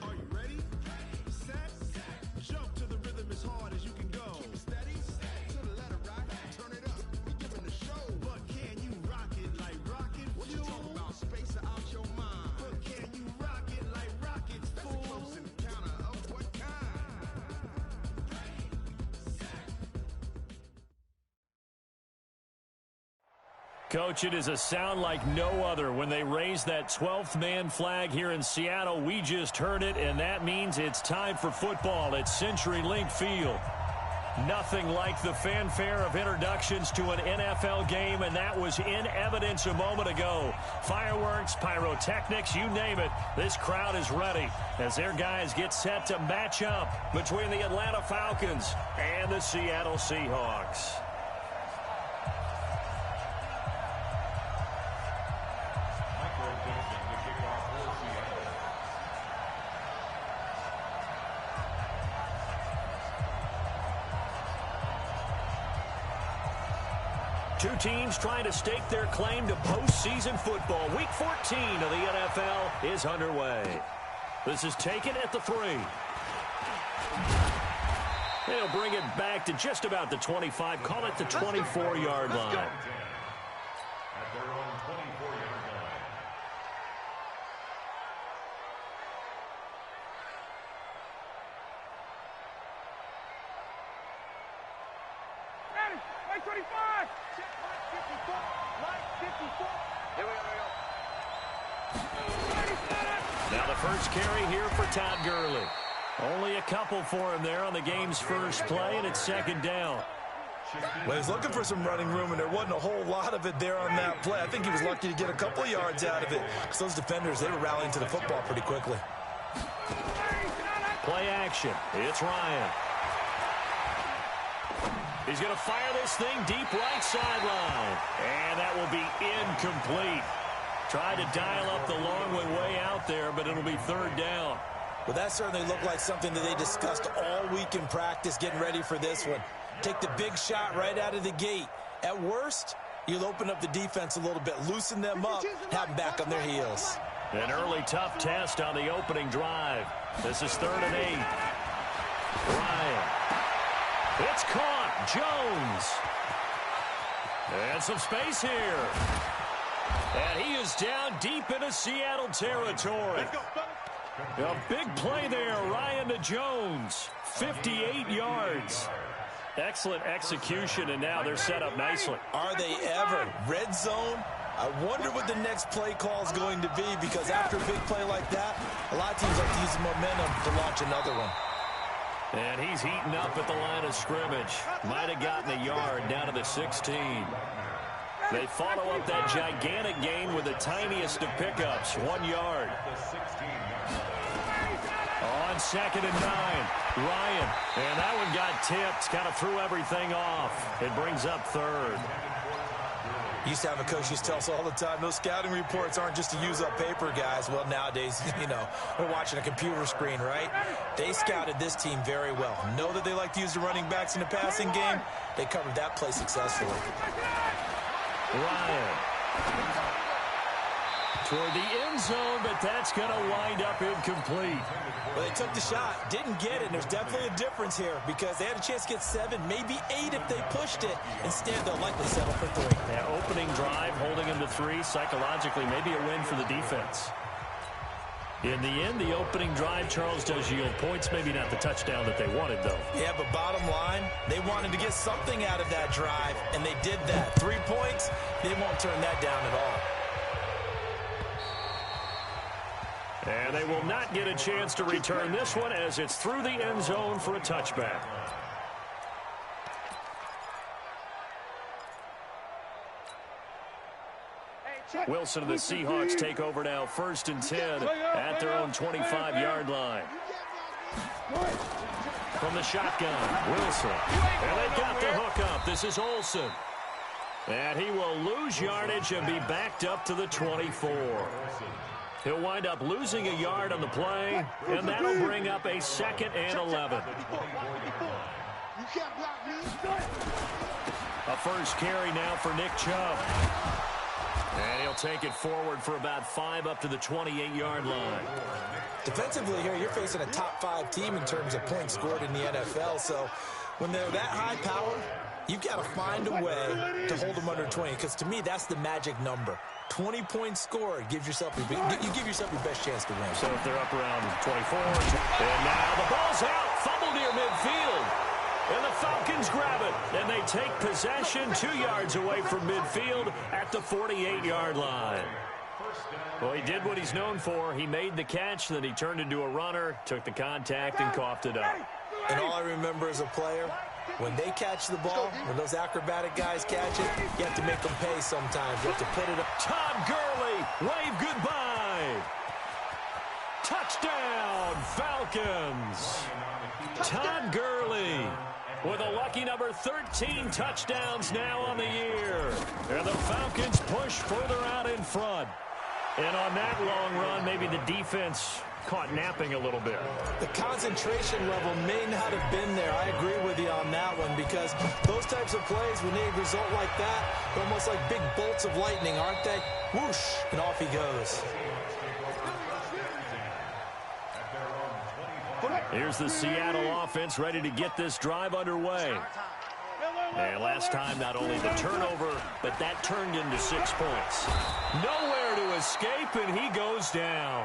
Are you ready? Set. Jump to the rhythm as hard as you can go. Keep it steady. To the letter right. Turn it up. We giving the show. But can you rock it like rocket fuel? What you talking about? Space out your mind. But can you rock it like rockets, fool? That's a close encounter of what kind? Coach, it is a sound like no other when they raise that 12th man flag here in Seattle. We just heard it, and that means it's time for football at CenturyLink Field. Nothing like the fanfare of introductions to an NFL game, and that was in evidence a moment ago. Fireworks, pyrotechnics, you name it. This crowd is ready as their guys get set to match up between the Atlanta Falcons and the Seattle Seahawks. Two teams trying to stake their claim to postseason football. Week 14 of the NFL is underway. This is taken at the 3. They'll bring it back to just about the 25. Call it the 24-yard line. At their own 24-yard line. Ready, line 25. Check line 54. Line 54. Here we go. Now the first carry here for Todd Gurley. Only a couple for him there on the game's first play, and it's second down. Well, he's looking for some running room, and there wasn't a whole lot of it there on that play. I think he was lucky to get a couple of yards out of it because those defenders, they were rallying to the football pretty quickly. Play action. It's Ryan. He's going to fire this thing deep right sideline. And that will be incomplete. Tried to dial up the long way out there, but it'll be third down. Well, that certainly looked like something that they discussed all week in practice, getting ready for this one. Take the big shot right out of the gate. At worst, you'll open up the defense a little bit, loosen them up, have them back on their heels. An early tough test on the opening drive. This is 3rd and 8. Ryan. It's caught. Jones. And some space here. And he is down deep into Seattle territory. A big play there, Ryan to Jones. 58 yards. Excellent execution, and now they're set up nicely. Are they ever? Red zone? I wonder what the next play call is going to be, because after a big play like that, a lot of teams like to use the momentum to launch another one. And he's heating up at the line of scrimmage. Might have gotten a yard down to the 16. They follow up that gigantic gain with the tiniest of pickups, 1 yard. On 2nd and 9, Ryan. And that one got tipped, kind of threw everything off. It brings up 3rd. Used to have a coach used to tell us all the time, those scouting reports aren't just to use up paper, guys. Well, nowadays, you know, we're watching a computer screen, right? They scouted this team very well. Know that they like to use the running backs in the passing game. They covered that play successfully. Ryan. Toward the end zone, but that's going to wind up incomplete. Well, they took the shot, didn't get it. And there's definitely a difference here because they had a chance to get 7, maybe 8 if they pushed it. Instead, they'll likely settle for 3. Yeah, opening drive, holding him to 3, psychologically, maybe a win for the defense. In the end, the opening drive, Charles, does yield points. Maybe not the touchdown that they wanted, though. Yeah, but bottom line, they wanted to get something out of that drive, and they did that. 3 points, they won't turn that down at all. And they will not get a chance to return this one as it's through the end zone for a touchback. Wilson and the Seahawks take over now, 1st and 10 at their own 25-yard line. From the shotgun, Wilson. And they've got the hook up. This is Olsen. And he will lose yardage and be backed up to the 24. He'll wind up losing a yard on the play, and that'll bring up a 2nd and 11. A first carry now for Nick Chubb. And he'll take it forward for about 5 up to the 28-yard line. Defensively here, you're facing a top 5 team in terms of points scored in the NFL. So when they're that high power, you've got to find a way to hold them under 20. Because to me, that's the magic number. 20 points scored. You give yourself your best chance to win. So if they're up around 24. And now the ball's out. Fumble near midfield. And the Falcons grab it, and they take possession 2 yards away from midfield at the 48-yard line. Well, he did what he's known for. He made the catch, then he turned into a runner, took the contact, and coughed it up. And all I remember as a player, when they catch the ball, when those acrobatic guys catch it, you have to make them pay sometimes. You have to put it up. Todd Gurley, wave goodbye. Touchdown, Falcons. Todd Gurley with a lucky number 13 touchdowns now on the year. And the Falcons push further out in front. And on that long run, maybe the defense caught napping a little bit. The concentration level may not have been there. I agree with you on that one, because those types of plays, when they result like that, they're almost like big bolts of lightning, aren't they? Whoosh, and off he goes. Here's the Seattle offense ready to get this drive underway. And last time, not only the turnover, but that turned into 6 points. Nowhere to escape, and he goes down.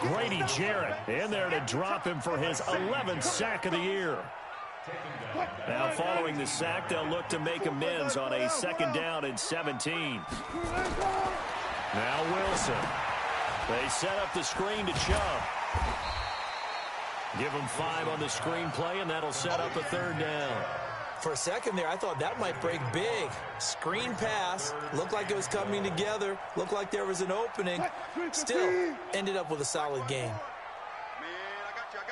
Grady Jarrett in there to drop him for his 11th sack of the year. Now, following the sack, they'll look to make amends on a 2nd down and 17. Now Wilson. They set up the screen to Chubb. Give him 5 on the screenplay, and that'll set up a 3rd down. For a second there, I thought that might break big. Screen pass. Looked like it was coming together. Looked like there was an opening. Still, ended up with a solid game. Man, I got you.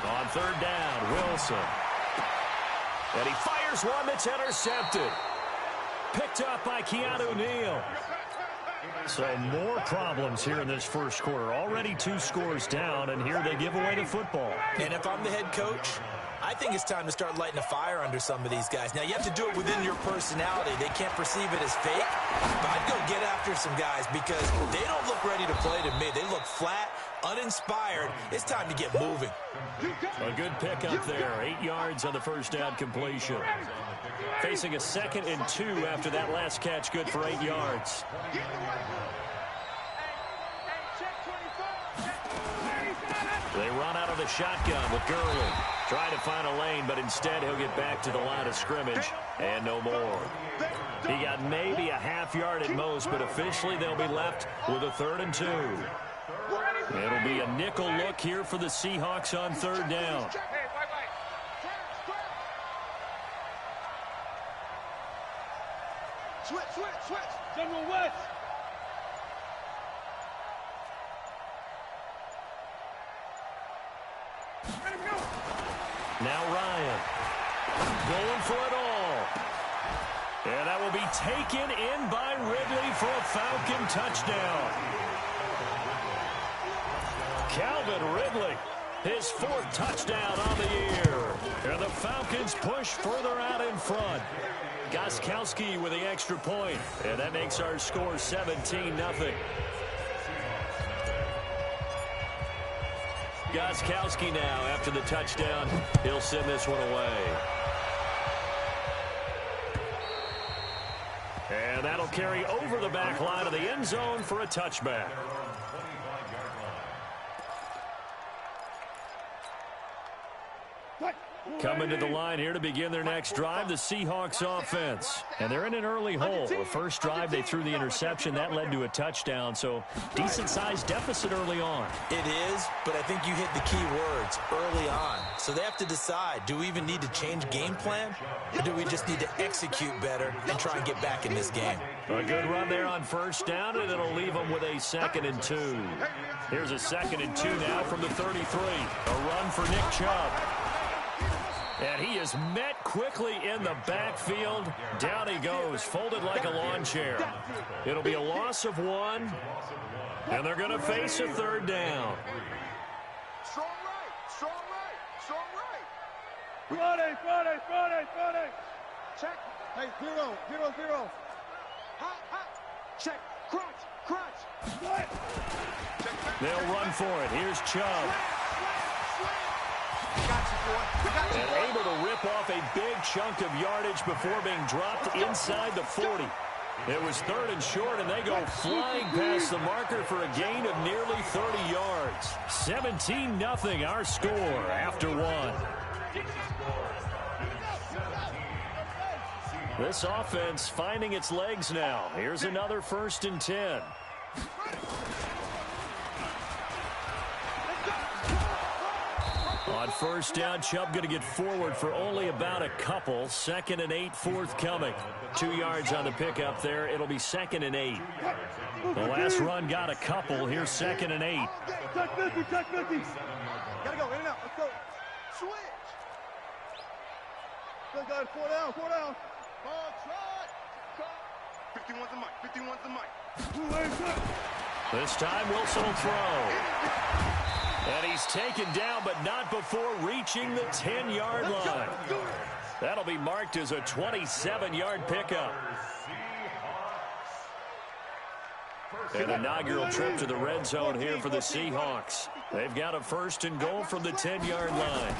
On 3rd down, Wilson. And he fires one that's intercepted. Picked up by Keanu Neal. So more problems here in this first quarter. Already 2 scores down, and here they give away the football. And if I'm the head coach, I think it's time to start lighting a fire under some of these guys. Now, you have to do it within your personality. They can't perceive it as fake, but I'd go get after some guys because they don't look ready to play to me. They look flat, uninspired. It's time to get moving. A good pickup there. 8 yards on the 1st down completion. Facing a 2nd and 2 after that last catch, good for 8 yards. They run out of the shotgun with Gurley. Trying to find a lane, but instead he'll get back to the line of scrimmage and no more. He got maybe a half yard at most, but officially they'll be left with a 3rd and 2. It'll be a nickel look here for the Seahawks on 3rd down. Switch. General West. Now Ryan going for it all. And that will be taken in by Ridley for a Falcon touchdown. Calvin Ridley, his 4th touchdown on the year. And the Falcons push further out in front. Gostkowski with the extra point. And that makes our score 17-0. Gostkowski now after the touchdown. He'll send this one away. And that'll carry over the back line of the end zone for a touchback. Coming to the line here to begin their next drive, the Seahawks offense. And they're in an early hole. The first drive, they threw the interception. That led to a touchdown, so decent-sized deficit early on. It is, but I think you hit the key words, early on. So they have to decide, do we even need to change game plan? Or do we just need to execute better and try and get back in this game? A good run there on 1st down, and it'll leave them with a 2nd and 2. Here's a 2nd and 2 now from the 33. A run for Nick Chubb. And he is met quickly in the backfield. Down he goes, folded like a lawn chair. It'll be a loss of 1, and they're going to face a 3rd down. Strong right. Friday. Check. Hey, 0, 0, 0. Hot, hot. Check. Crunch, crunch. What? They'll run for it. Here's Chubb. And able to rip off a big chunk of yardage before being dropped inside the 40. It was 3rd and short, and they go flying past the marker for a gain of nearly 30 yards. 17-0 our score after 1. This offense finding its legs now. Here's another 1st and 10. On 1st down, Chubb going to get forward for only about a couple. 2nd and 8 forthcoming. 2 yards on the pickup there. It'll be 2nd and 8. The last run got a couple. Here's 2nd and 8. Check 50, check 50. Gotta go, in and out. Let's go. Switch. Good, guys. 4 down, 4 down. Ball, trot. 51's the mic, 51's the mic. This time, Wilson will throw. And he's taken down, but not before reaching the 10-yard line. That'll be marked as a 27-yard pickup. An inaugural trip to the red zone here for the Seahawks. They've got a 1st and goal from the 10-yard line.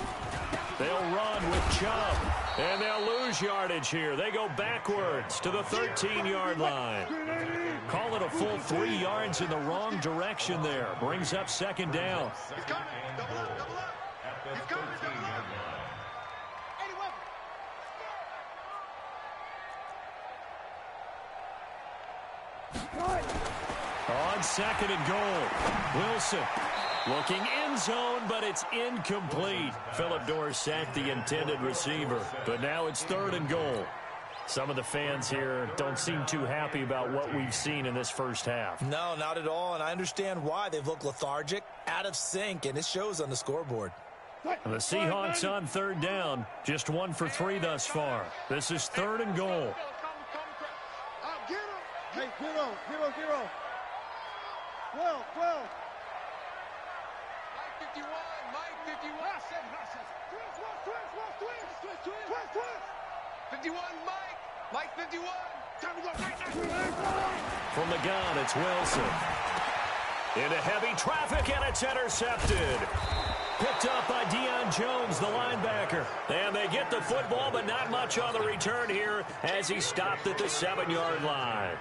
They'll run with Chubb, and they'll lose yardage here. They go backwards to the 13-yard line. Call it a full 3 yards in the wrong direction there. Brings up 2nd down. He's coming. Double up, double up. He's coming, double up. On 2nd and goal, Wilson looking end zone, but it's incomplete. Phillip Dorsett sacked the intended receiver, but now it's 3rd and goal. Some of the fans here don't seem too happy about what we've seen in this first half. No, not at all, and I understand why. They've looked lethargic, out of sync, and it shows on the scoreboard. The Seahawks on 3rd down, just 1 for 3 thus far. This is 3rd and goal. Hey, 0, 0, 0. 12, 12. Mike 51, Mike 51. Twist. 51, Mike 51. Time to go. From the gun, it's Wilson. Into heavy traffic, and it's intercepted. Picked up by Deion Jones, the linebacker. And they get the football, but not much on the return here as he stopped at the 7-yard line.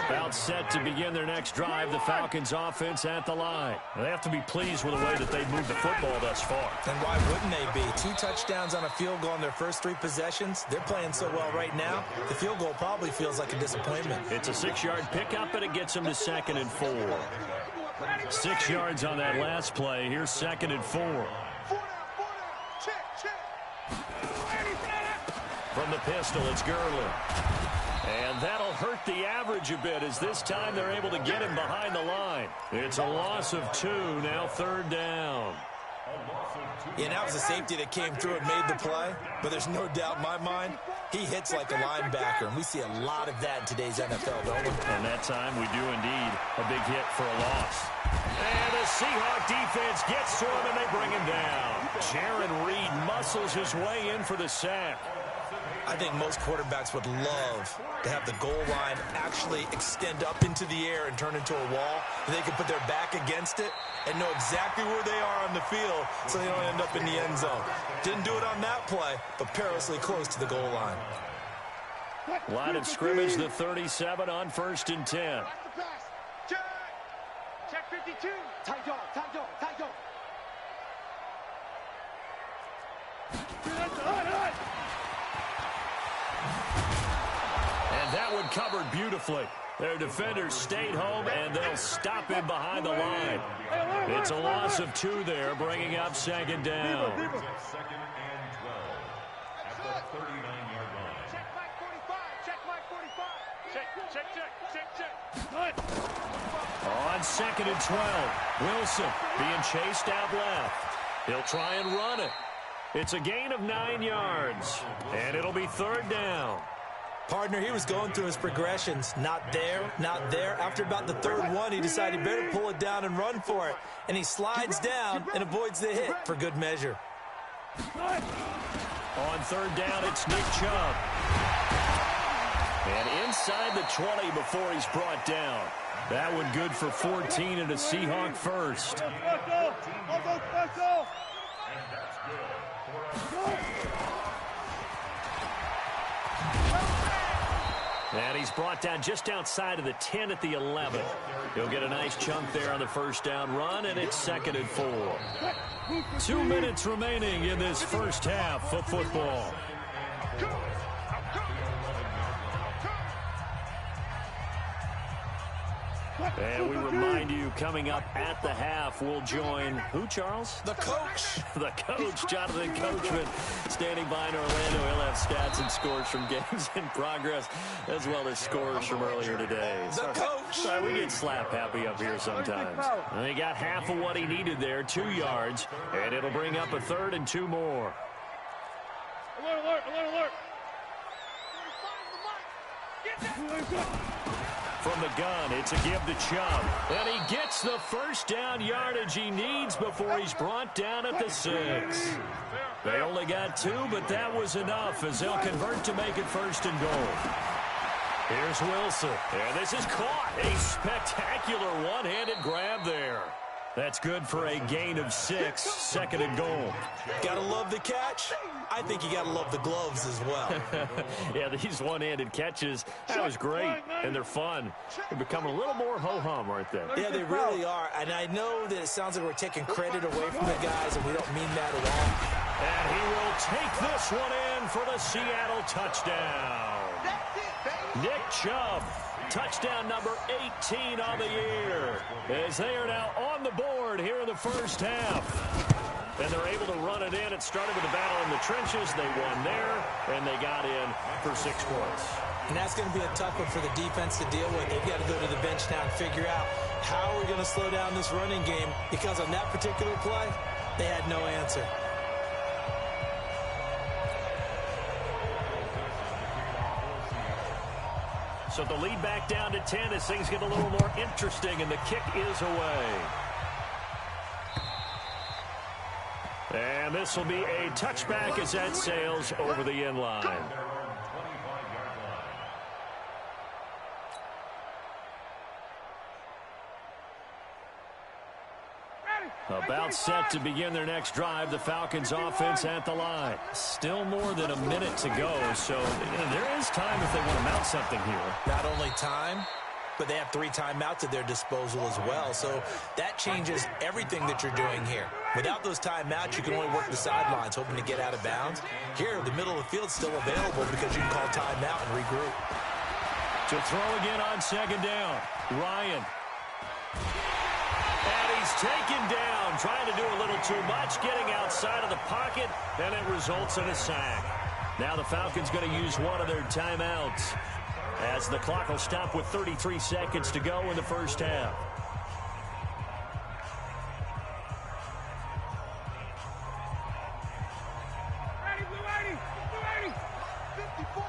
About set to begin their next drive, the Falcons offense at the line. They have to be pleased with the way that they've moved the football thus far. And why wouldn't they be? 2 touchdowns on a field goal in their first 3 possessions. They're playing so well right now, the field goal probably feels like a disappointment. It's a 6-yard pickup, and it gets them to 2nd and 4. 6 yards on that last play. Here's 2nd and 4. 4 down. Check. From the pistol, it's Gurley. And that'll hurt the average a bit as this time they're able to get him behind the line. It's a loss of 2, now 3rd down. Yeah, that was a safety that came through and made the play, but there's no doubt in my mind, he hits like a linebacker, and we see a lot of that in today's NFL, don't we? And that time we do indeed a big hit for a loss. And the Seahawk defense gets to him, and they bring him down. Jaron Reed muscles his way in for the sack. I think most quarterbacks would love to have the goal line actually extend up into the air and turn into a wall. And they can put their back against it and know exactly where they are on the field so they don't end up in the end zone. Didn't do it on that play, but perilously close to the goal line. Line of scrimmage, the 37 on 1st and 10. Check 52. Tight dog. And that one covered beautifully. Their defenders stayed home, and they'll stop him behind the line. It's a loss of 2 there, bringing up 2nd down. 2nd and 12 at the 39-yard line. Check Mike 45. Check Mike 45. Check. On 2nd and 12, Wilson being chased out left. He'll try and run it. It's a gain of 9 yards, and it'll be 3rd down. Partner, he was going through his progressions. Not there, not there. After about the 3rd one, he decided he better pull it down and run for it. And he slides down and avoids the hit for good measure. On third down, it's Nick Chubb. And inside the 20 before he's brought down. That one good for 14 and a Seahawk first. And he's brought down just outside of the 10 at the 11. He'll get a nice chunk there on the first down run, and it's 2nd and 4. 2 minutes remaining in this first half of football. And we remind you, coming up at the half, we'll join who, Charles? The coach. The coach, Jonathan Coachman, standing by in Orlando. He'll have stats and scores from games in progress, as well as scores from earlier today. The coach. Sorry, we get slap happy up here sometimes. And he got half of what he needed there, 2 yards, and it'll bring up a 3rd and 2 more. Alert, alert, alert, alert. From the gun, it's a give to Chubb. And he gets the first down yardage he needs before he's brought down at the 6. They only got 2, but that was enough as they'll convert to make it 1st and goal. Here's Wilson. And this is caught. A spectacular one-handed grab there. That's good for a gain of 6, 2nd and goal. Gotta love the catch. I think you gotta love the gloves as well. Yeah, these one-handed catches, that was great, and they're fun. They're becoming a little more ho-hum, aren't they? Yeah, they really are. And I know that it sounds like we're taking credit away from the guys, and we don't mean that at all. And he will take this one in for the Seattle touchdown. Nick Chubb, touchdown number 18 on the year, as they are now on the board here in the first half. And they're able to run it in. It started with a battle in the trenches. They won there, and they got in for 6 points. And that's going to be a tough one for the defense to deal with. They've got to go to the bench now and figure out how we're going to slow down this running game, because on that particular play, they had no answer. So the lead back down to 10 as things get a little more interesting, and the kick is away. And this will be a touchback as that sails over the end line. About set to begin their next drive, the Falcons offense at the line. Still more than a minute to go, so there is time if they want to mount something here. Not only time, but they have 3 timeouts at their disposal as well, so that changes everything that you're doing here. Without those timeouts, you can only work the sidelines, hoping to get out of bounds. Here, the middle of the field is still available because you can call timeout and regroup. To throw again on 2nd down, Ryan. And he's taken down, trying to do a little too much, getting outside of the pocket, and it results in a sack. Now the Falcons going to use one of their timeouts, as the clock will stop with 33 seconds to go in the first half. Ready, blue 80, blue 80, 54.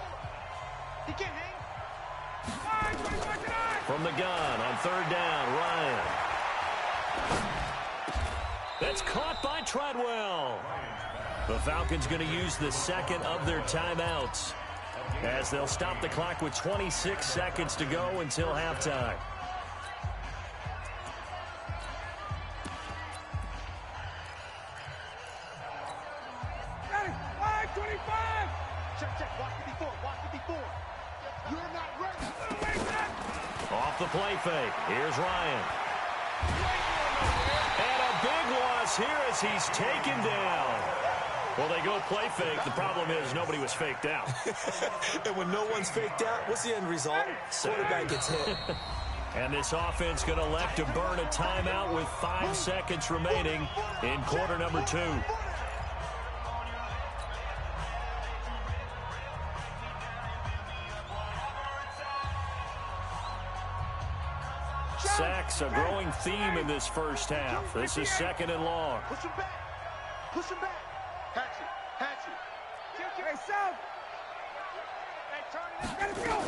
He can't hang. From the gun on 3rd down, Ryan. That's caught by Treadwell. The Falcons going to use the 2nd of their timeouts, as they'll stop the clock with 26 seconds to go until halftime. Ready, 5-25. Check, watch the before, watch the before. You're not ready. Off the play fake, here's Ryan. And a big loss here as he's taken down. Well, they go play fake. The problem is nobody was faked out. And when no one's faked out, what's the end result? Quarterback gets hit. And this offense going to elect to burn a timeout with 5 seconds remaining in quarter number 2. Sacks, a growing theme in this first half. This is 2nd and long. Push him back. Push him back. Hatch it. Hatch it. Hey, South. Hey, turn it. Let's go.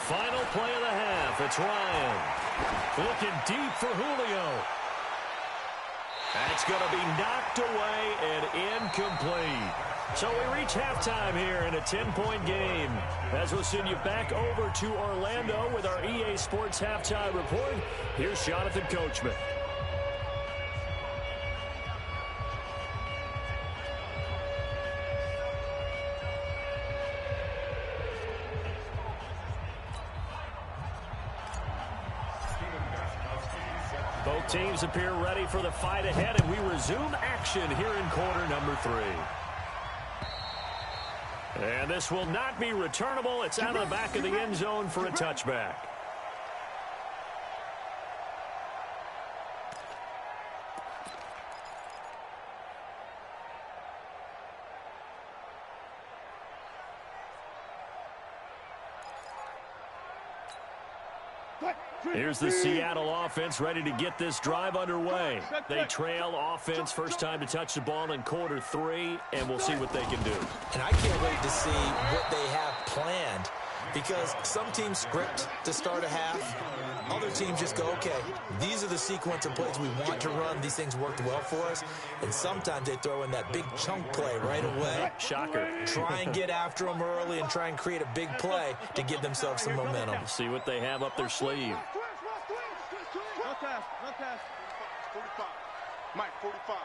Final play of the half. It's Ryan. Looking deep for Julio. That's going to be knocked away and incomplete. So we reach halftime here in a 10-point game. As we'll send you back over to Orlando with our EA Sports Halftime Report, here's Jonathan Coachman. Both teams appear ready for the fight ahead, and we resume action here in quarter number 3. And this will not be returnable. It's out of the back of the end zone for a touchback. Here's the Seattle offense ready to get this drive underway. They trail offense first time to touch the ball in quarter 3, and we'll see what they can do. And I can't wait to see what they have planned, because some teams script to start a half. Other teams just go, okay, these are the sequence of plays we want to run. These things worked well for us. And sometimes they throw in that big chunk play right away. Shocker. Try and get after them early and try and create a big play to give themselves some momentum. See what they have up their sleeve. No pass. 45. Mike, 45.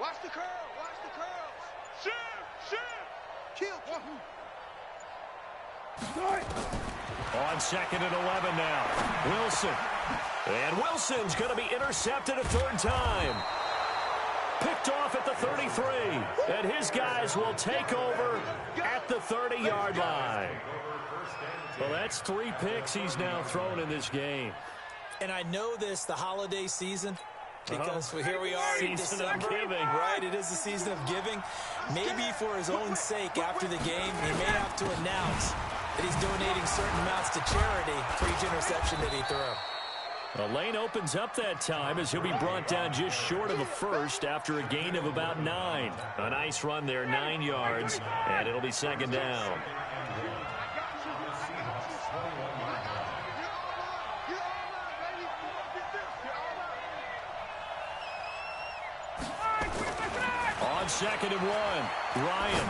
Watch the curl. Shoot. Kill. On 2nd and 11 now. Wilson. And Wilson's going to be intercepted a third time. Picked off at the 33. And his guys will take over at the 30-yard line. Well, that's 3 picks he's now thrown in this game. And I know this, the holiday season, because here we are in December, right? It is the season of giving. Maybe for his own sake, after the game, he may have to announce that he's donating certain amounts to charity for each interception that he threw. The lane opens up that time as he'll be brought down just short of a first after a gain of about 9. A nice run there, 9 yards, and it'll be 2nd down. On 2nd and 1, Ryan.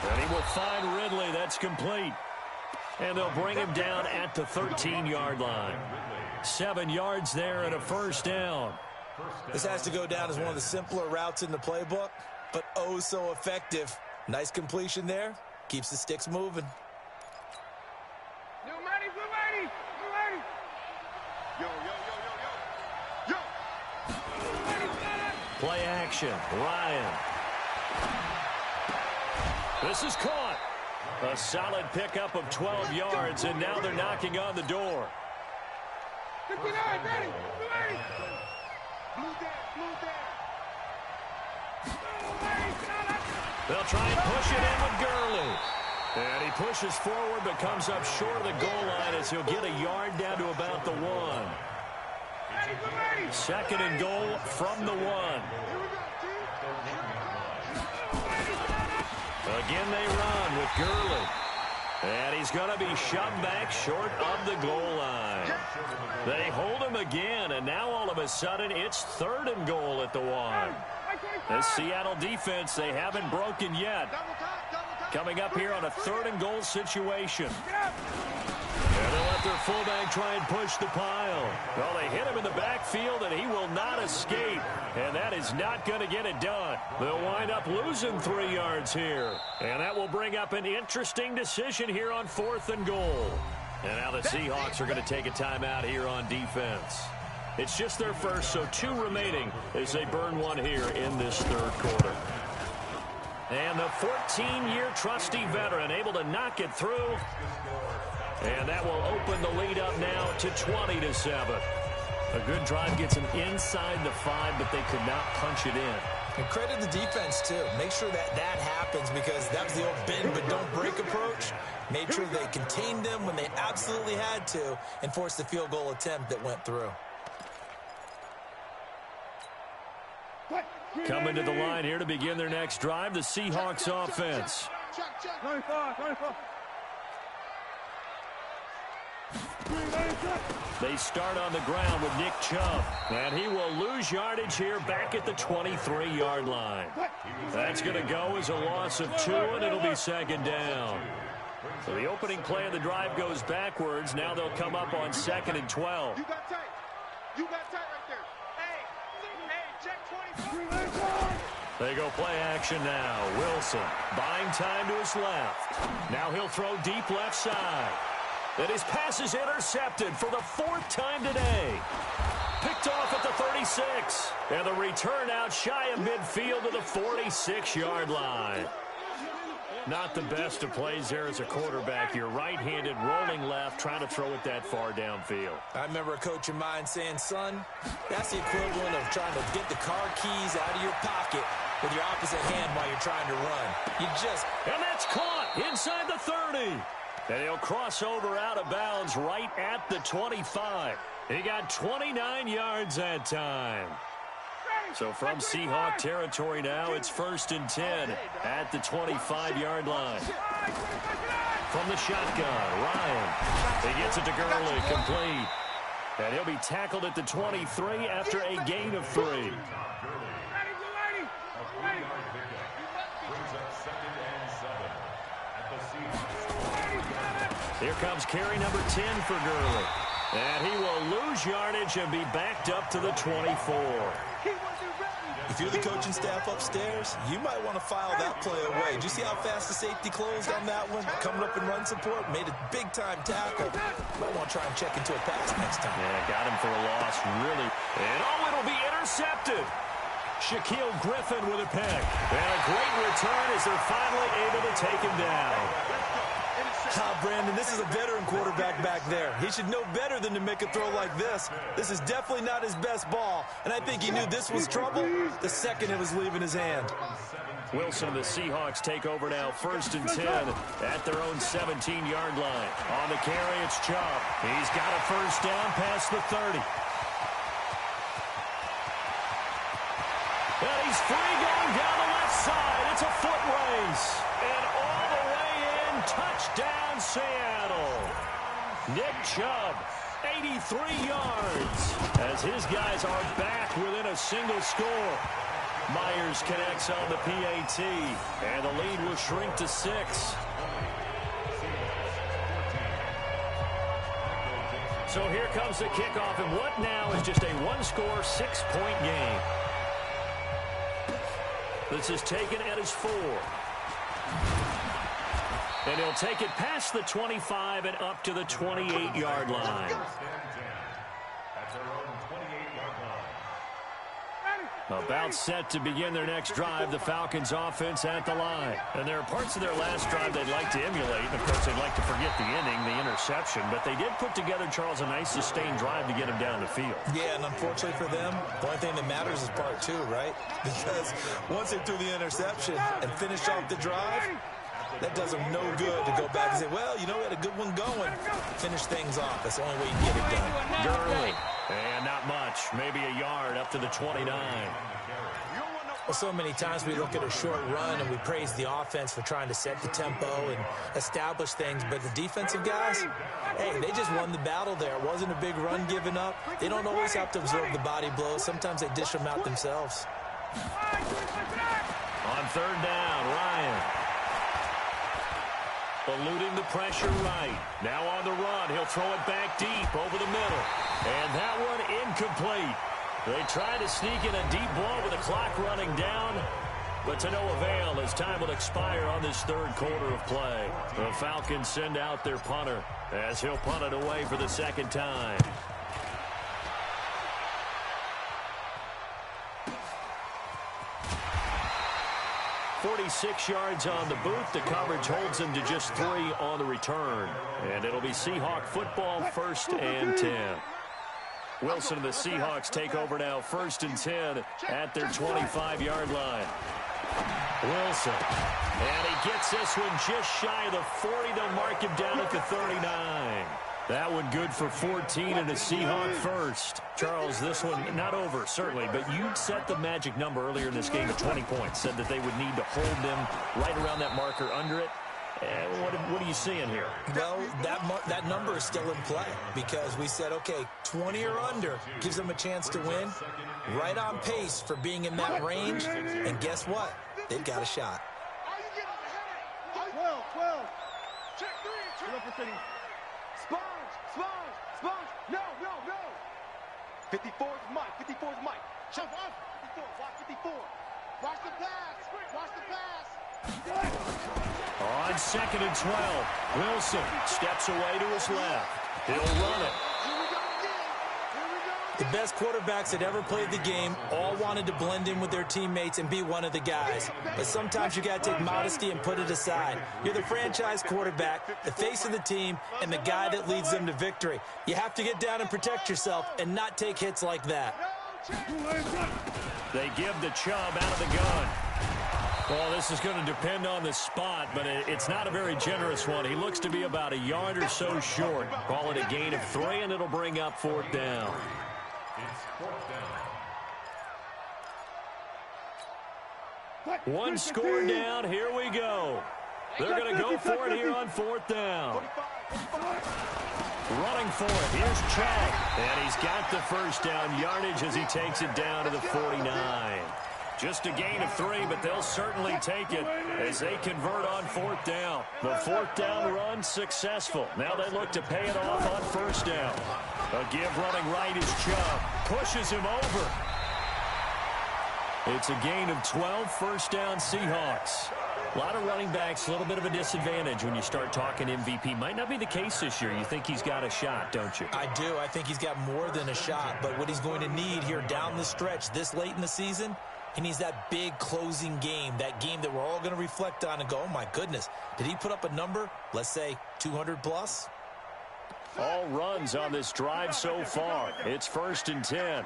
And he will find Ridley. That's complete. And they'll bring him down at the 13-yard line. 7 yards there and a first down. This has to go down as one of the simpler routes in the playbook, but oh so effective. Nice completion there. Keeps the sticks moving. Blue Mighty. Yo. Play action. Ryan. This is caught. A solid pickup of 12 yards, and now they're knocking on the door. 59, ready. Blue down. They'll try and push it in with Gurley. And he pushes forward but comes up short of the goal line as he'll get a yard down to about the 1. 2nd and goal from the 1. Again they run with Gurley. And he's going to be shoved back short of the goal line. They hold him again, and now all of a sudden it's 3rd and goal at the 1. The Seattle defense, they haven't broken yet. Coming up here on a 3rd and goal situation. And they'll let their fullback try and push the pile. Well, they hit him in the backfield, and he will not escape. And that is not going to get it done. They'll wind up losing 3 yards here. And that will bring up an interesting decision here on 4th and goal. And now the Seahawks are going to take a timeout here on defense. It's just their first, so 2 remaining as they burn 1 here in this 3rd quarter. And the 14-year trusty veteran able to knock it through. And that will open the lead up now to 20-7. A good drive gets them inside the 5, but they could not punch it in. And credit the defense, too. Make sure that happens, because that was the old bend but don't break approach. Made sure they contained them when they absolutely had to and forced the field goal attempt that went through. Coming to the line here to begin their next drive, the Seahawks offense. 24. They start on the ground with Nick Chubb, and he will lose yardage here back at the 23-yard line. That's going to go as a loss of 2, and it'll be second down. So the opening play of the drive goes backwards. Now they'll come up on 2nd and 12. You got tight. You got tight right there. Hey, check 24. They go play action now. Wilson buying time to his left. Now he'll throw deep left side. And his pass is intercepted for the 4th time today. Picked off at the 36. And the return out shy of midfield to the 46-yard line. Not the best of plays there as a quarterback. You're right-handed, rolling left, trying to throw it that far downfield. I remember a coach of mine saying, son, that's the equivalent of trying to get the car keys out of your pocket with your opposite hand while you're trying to run. And that's caught inside the 30. And he'll cross over out of bounds right at the 25. He got 29 yards that time. So from Seahawk territory now, it's 1st and 10 at the 25-yard line. From the shotgun, Ryan. He gets it to Gurley, complete. And he'll be tackled at the 23 after a gain of 3. Here comes carry number 10 for Gurley. And he will lose yardage and be backed up to the 24. If you're the coaching staff upstairs, you might want to file that play away. Did you see how fast the safety closed on that one? Coming up in run support, made a big-time tackle. Might want to try and check into a pass next time. Yeah, got him for a loss, really. And it'll be intercepted. Shaquille Griffin with a pick. And a great return as they're finally able to take him down. Brandon, this is a veteran quarterback back there. He should know better than to make a throw like this. This is definitely not his best ball, and I think he knew this was trouble the second it was leaving his hand. Wilson and the Seahawks take over now, 1st and 10 at their own 17-yard line. On the carry, it's Chubb. He's got a 1st down past the 30. And he's free going down the left side. It's a foot race. And all the way in, touchdown Seattle. Nick Chubb, 83 yards, as his guys are back within a single score. Myers connects on the PAT, and the lead will shrink to 6. So here comes the kickoff, and what now is just a one-score, 6-point game. This is taken at his 4. And he'll take it past the 25 and up to the 28-yard line. About set to begin their next drive, the Falcons offense at the line. And there are parts of their last drive they'd like to emulate. And, of course, they'd like to forget the inning, the interception. But they did put together, Charles, a nice sustained drive to get him down the field. Yeah, and unfortunately for them, the only thing that matters is part 2, right? Because once they threw the interception and finished off the drive, that does them no good to go back and say, well, you know, we had a good one going. Finish things off. That's the only way you can get it done. Gurley. And not much. Maybe a yard up to the 29. Well, so many times we look at a short run and we praise the offense for trying to set the tempo and establish things. But the defensive guys, hey, they just won the battle there. It wasn't a big run given up. They don't always have to absorb the body blows. Sometimes they dish them out themselves. On 3rd down, Ryan. Eluding the pressure right. Now on the run. He'll throw it back deep over the middle. And that one incomplete. They try to sneak in a deep ball with the clock running down, but to no avail as time will expire on this 3rd quarter of play. The Falcons send out their punter as he'll punt it away for the 2nd time. .46 yards on the boot. The coverage holds him to just 3 on the return. And it'll be Seahawk football, 1st and 10. Wilson and the Seahawks take over now, 1st and 10 at their 25-yard line. Wilson. And he gets this one just shy of the 40. They'll mark him down at the 39. That one good for 14 and a Seahawk first. Charles, this one not over, certainly, but you'd set the magic number earlier in this game at 20 points. Said that they would need to hold them right around that marker under it. And what are you seeing here? Well, that number is still in play because we said, okay, 20 or under gives them a chance to win. Right on pace for being in that range. And guess what? They've got a shot. 12. Check 3. Representing. Sponge. No. 54 is Mike. 54 is Mike. Check off. 54. Watch 54. Watch the pass. On 2nd and 12, Wilson steps away to his left. He'll run it. The best quarterbacks that ever played the game all wanted to blend in with their teammates and be one of the guys. But sometimes you got to take modesty and put it aside. You're the franchise quarterback, the face of the team, and the guy that leads them to victory. You have to get down and protect yourself and not take hits like that. They give the Chubb out of the gun. Well, this is going to depend on the spot, but it's not a very generous one. He looks to be about a yard or so short. Call it a gain of 3, and it'll bring up 4th down. One score down. Here we go. They're going to go for it here on 4th down. Running for it. Here's Chubb. And he's got the first down yardage as he takes it down to the 49. Just a gain of 3, but they'll certainly take it as they convert on 4th down. The 4th down run successful. Now they look to pay it off on 1st down. A give running right is Chubb. Pushes him over. It's a gain of 12, 1st down Seahawks. A lot of running backs, a little bit of a disadvantage when you start talking MVP. Might not be the case this year. You think he's got a shot, don't you? I do. I think he's got more than a shot. But what he's going to need here down the stretch this late in the season, he needs that big closing game, that game that we're all going to reflect on and go, oh, my goodness, did he put up a number, let's say 200 plus? All runs on this drive so far. It's 1st and 10.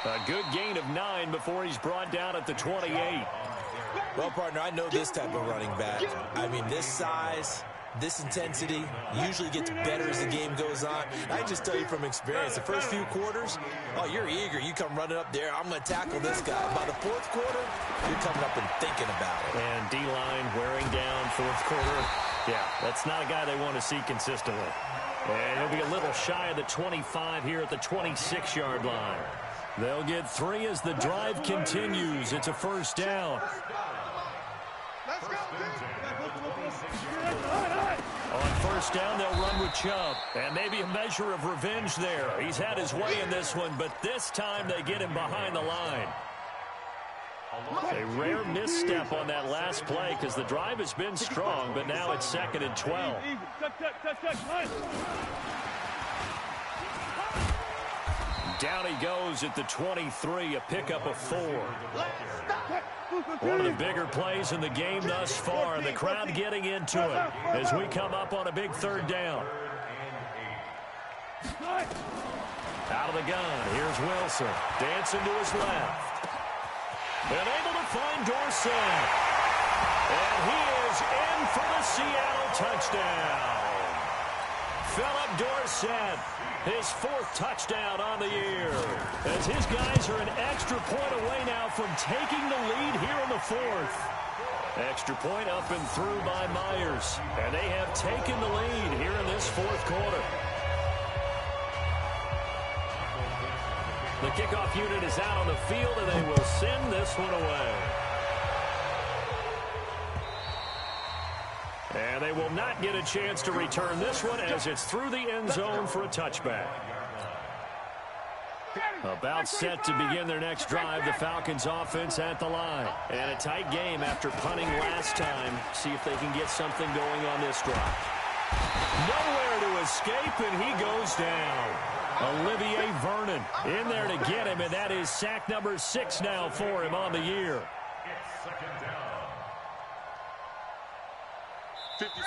A good gain of 9 before he's brought down at the 28. Well, partner, I know this type of running back. I mean, this size, this intensity usually gets better as the game goes on. I just tell you from experience, the first few quarters, oh, you're eager. You come running up there, I'm going to tackle this guy. By the 4th quarter, you're coming up and thinking about it. And D-line wearing down 4th quarter. Yeah, that's not a guy they want to see consistently. And he'll be a little shy of the 25 here at the 26-yard line. They'll get 3 as the drive continues. It's a 1st down. On 1st down, they'll run with Chubb. And maybe a measure of revenge there. He's had his way in this one, but this time they get him behind the line. A rare misstep on that last play because the drive has been strong, but now it's 2nd and 12. Down he goes at the 23, a pickup of 4. One of the bigger plays in the game thus far, and the crowd getting into it as we come up on a big 3rd down. Out of the gun, here's Wilson, dancing to his left. And able to find Dorsett. And he is in for the Seattle touchdown. Philip Dorsett, his 4th touchdown on the year. As his guys are an extra point away now from taking the lead here in the 4th. Extra point up and through by Myers. And they have taken the lead here in this 4th quarter. The kickoff unit is out on the field, and they will send this one away. And they will not get a chance to return this one as it's through the end zone for a touchback. About set to begin their next drive, the Falcons offense at the line. And a tight game after punting last time. See if they can get something going on this drive. Nowhere to escape, and he goes down. Olivier Vernon in there to get him, and that is sack number 6 now for him on the year.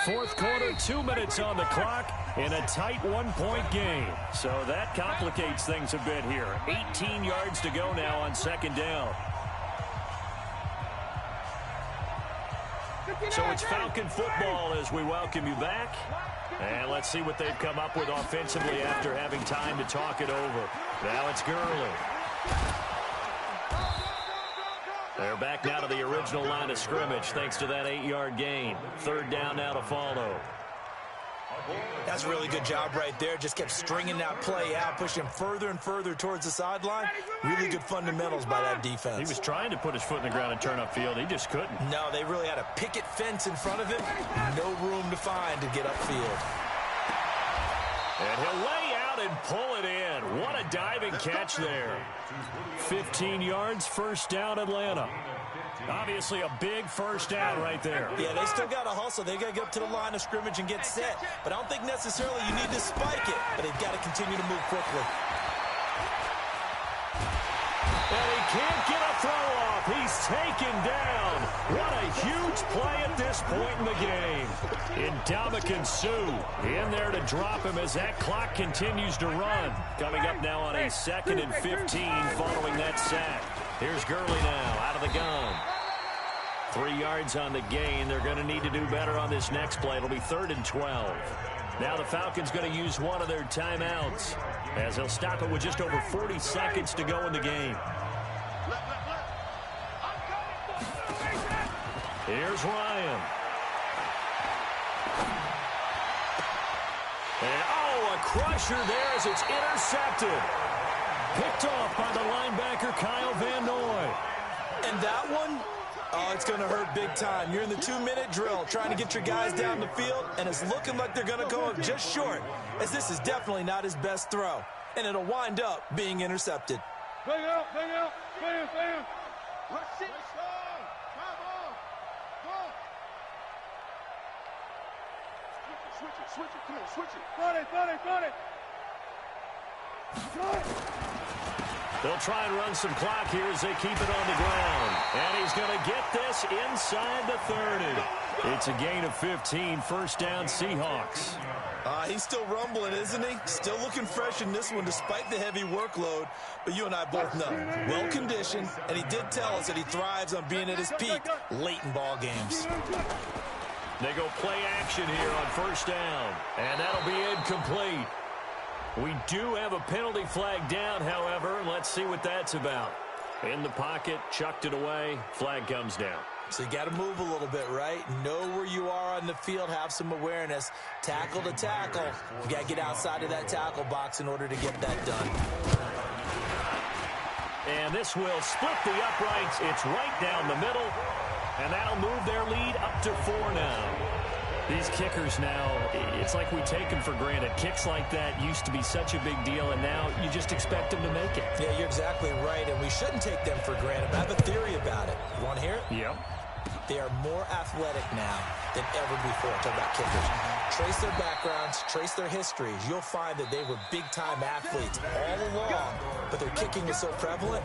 4th quarter, 2 minutes on the clock in a tight 1-point game. So that complicates things a bit here. 18 yards to go now on 2nd down. So it's Falcon football as we welcome you back. And let's see what they've come up with offensively after having time to talk it over. Now it's Gurley. They're back now to the original line of scrimmage thanks to that 8-yard gain. Third down now to follow. That's a really good job right there. Just kept stringing that play out, pushing further and further towards the sideline. Really good fundamentals by that defense. He was trying to put his foot in the ground and turn upfield. He just couldn't. No, they really had a picket fence in front of him. No room to find to get upfield. And he'll lay out and pull it in. What a diving catch there. 15 yards, first down, Atlanta. Obviously a big first down right there. Yeah, they still got to hustle. They got to get up to the line of scrimmage and get set. But I don't think necessarily you need to spike it. But they've got to continue to move quickly. And he can't get a throw off. He's taken down. What a huge play at this point in the game. Ndamukong Suh in there to drop him as that clock continues to run. Coming up now on a 2nd and 15 following that sack. Here's Gurley now out of the gun. 3 yards on the gain. They're going to need to do better on this next play. It'll be 3rd and 12. Now the Falcons going to use one of their timeouts as they'll stop it with just over 40 seconds to go in the game. Here's Ryan. And, a crusher there as it's intercepted. Picked off by the linebacker, Kyle Van Noy. And that one, it's going to hurt big time. You're in the 2-minute drill trying to get your guys down the field, and it's looking like they're going to go up just short, as this is definitely not his best throw. And it'll wind up being intercepted. Bang out, bam. Rush it. Switch it, come on, switch it. Got it. They'll try and run some clock here as they keep it on the ground. And he's going to get this inside the 30. It's a gain of 15, first down Seahawks. He's still rumbling, isn't he? Still looking fresh in this one despite the heavy workload. But you and I both know, well-conditioned, and he did tell us that he thrives on being at his peak late in ball games. They go play action here on first down. And that'll be incomplete. We do have a penalty flag down, however. Let's see what that's about. In the pocket, chucked it away. Flag comes down. So you got to move a little bit, right? Know where you are on the field. Have some awareness. Tackle to tackle. You got to get outside of that tackle box in order to get that done. And this will split the uprights. It's right down the middle. And that'll move their lead up to 4 now. These kickers now, it's like we take them for granted. Kicks like that used to be such a big deal, and now you just expect them to make it. Yeah, you're exactly right, and we shouldn't take them for granted. But I have a theory about it. You want to hear it? Yep. They are more athletic now than ever before. Talk about kickers. Trace their backgrounds, trace their histories. You'll find that they were big-time athletes all along, but their kicking is so prevalent,